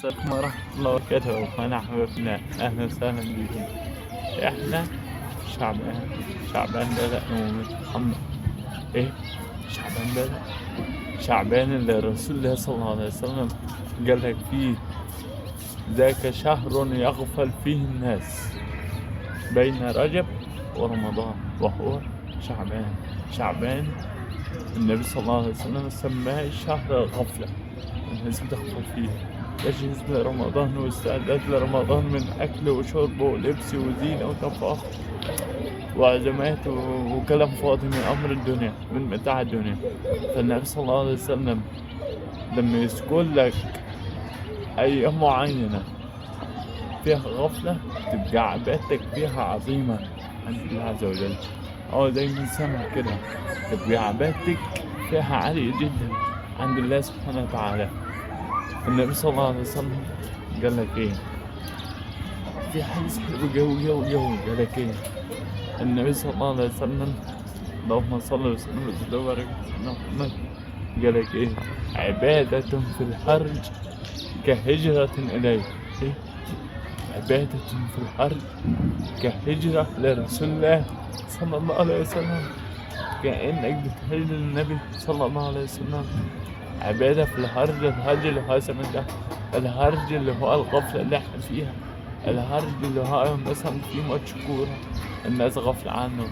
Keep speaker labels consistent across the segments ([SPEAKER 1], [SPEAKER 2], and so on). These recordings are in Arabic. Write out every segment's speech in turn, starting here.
[SPEAKER 1] السلام ورحمة الله وبركاته. وأنا حبيبنا أهلا وسهلا بكم. إحنا شعبان بدأ محمد إيه شعبان بدأ شعبان اللي الرسول الله صلى الله عليه وسلم قال لك فيه ذاك شهر يغفل فيه الناس بين رجب ورمضان وهو شعبان النبي صلى الله عليه وسلم سماه شهر الغفلة. الناس بتغفل فيه، تجهيز لرمضان واستعداد لرمضان من أكل وشرب ولبس وزينة وتفاخر وعزمات وكلام فاضي من أمر الدنيا، من متاع الدنيا. فالنبي صلى الله عليه وسلم لما يذكر لك أيام معينة فيها غفلة تبقى عبادتك فيها عظيمة عند الله عز وجل، زي ما سمع كده تبقى عبادتك فيها عالية جدا عند الله سبحانه وتعالى. النبي صلى الله عليه وسلم قال لك ايه في حديث حلو جو قال لك ايه النبي صلى الله عليه وسلم اللهم صل وسلم وبارك على سيدنا محمد قال لك ايه عبادة في الحرج كهجرة إليه. إيه؟ عبادة في الحرج كهجرة لرسول الله صلى الله عليه وسلم، كأنك بتهجر النبي صلى الله عليه وسلم. عبادة في الهرج اللي هو ده، الهرج اللي هو الغفلة اللي احنا فيها، الهرج اللي هو مثلا في ماتش كورة الناس غفلة عنه،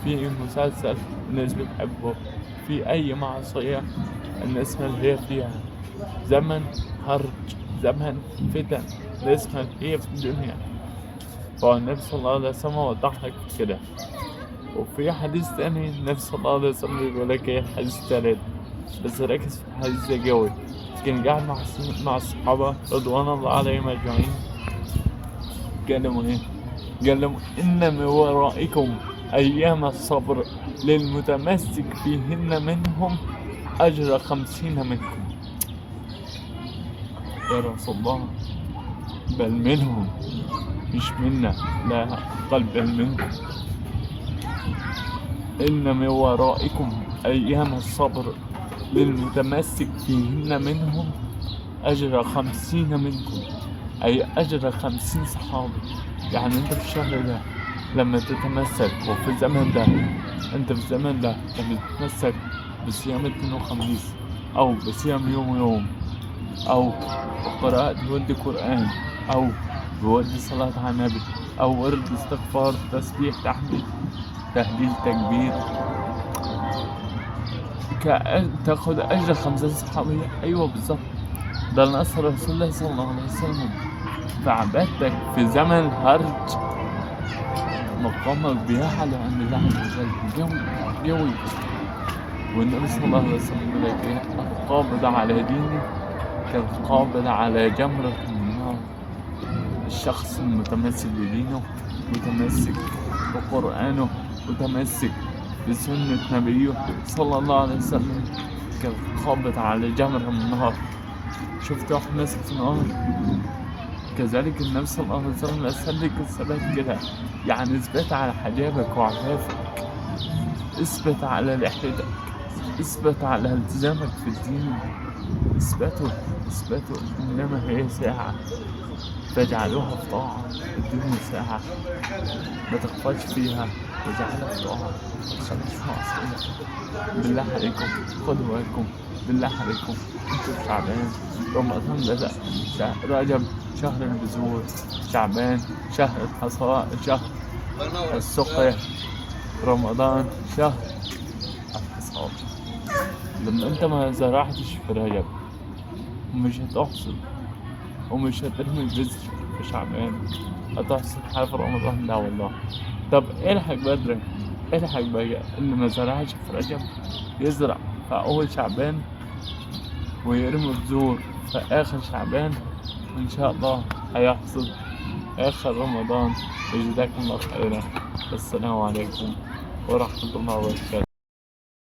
[SPEAKER 1] في مسلسل الناس بتحبه، في أي معصية الناس ملهية فيها. زمن هرج، زمن فتن، الناس ملهية في الدنيا. فالنبي صلى الله عليه وسلم وضح لك كده. وفي حديث تاني النبي صلى الله عليه وسلم بيقول لك ايه حديث تالت، بس ركز في الحديث ده قوي. كان قاعد مع الصحابة رضوان الله عليهم أجمعين، قال لهم إن من ورائكم أيام الصبر للمتمسك فيهن منهم أجر 50 منكم. يا رسول الله بل منهم مش منا، لا قل بل منكم. إن من ورائكم أيام الصبر للمتمسك فيهن منهم أجر 50 منكم، أي أجر 50 صحابي. يعني أنت في الشهر ده لما تتمسك، وفي الزمن ده أنت في الزمن ده لما تتمسك بصيام الاثنين وخميس، أو بصيام يوم، أو قراءة ورد قرآن، أو بورد صلاة على النبي، أو ورد استغفار تسبيح تحميد تهليل تكبير، تاخد أجر 50 صحابية. أيوة بالظبط، ده نصر رسول الله صلى الله عليه وسلم. فعبادتك في زمن الهرج مقامك بيعلى عند الله عز وجل قوي. والنبي صلى الله عليه وسلم يقول لك ايه القابض على دينه كالقابض على جمرة من النار. الشخص المتمسك بدينه، متمسك بقرآنه، متمسك بسنة نبيه صلى الله عليه وسلم كالقابض على جمرة من النار. شفت واحد ماسك في نار، كذلك النبي صلى الله عليه وسلم أسألك الثبات كده، يعني اثبت على حجابك وعفافك، اثبت على لحيتك، اثبت على التزامك في الدين، اثبته إنما هي ساعة فاجعلوها في طاعة. الدنيا ساعة ما تغفلش فيها، واجعلها في طاعة، ما تخليش في معصية. بالله عليكم خدوا بالكم، بالله عليكم انتوا شعبان. رمضان بدأ، رجب شهر البذور، شعبان شهر الحصاد، شهر السقيا، رمضان شهر الحصاد. لما انت ما زرعتش في رجب مش هتحصد، ومش هترمي البذر في شعبان، هتحصد حاجة في رمضان ده والله. طب الحق بدري، الحق بقى اللي ما زرعش في رجب يزرع في أول شعبان ويرمي بذور في آخر شعبان، إن شاء الله هيحصد آخر رمضان. وجزاكم الله خيرا. السلام عليكم ورحمة الله وبركاته.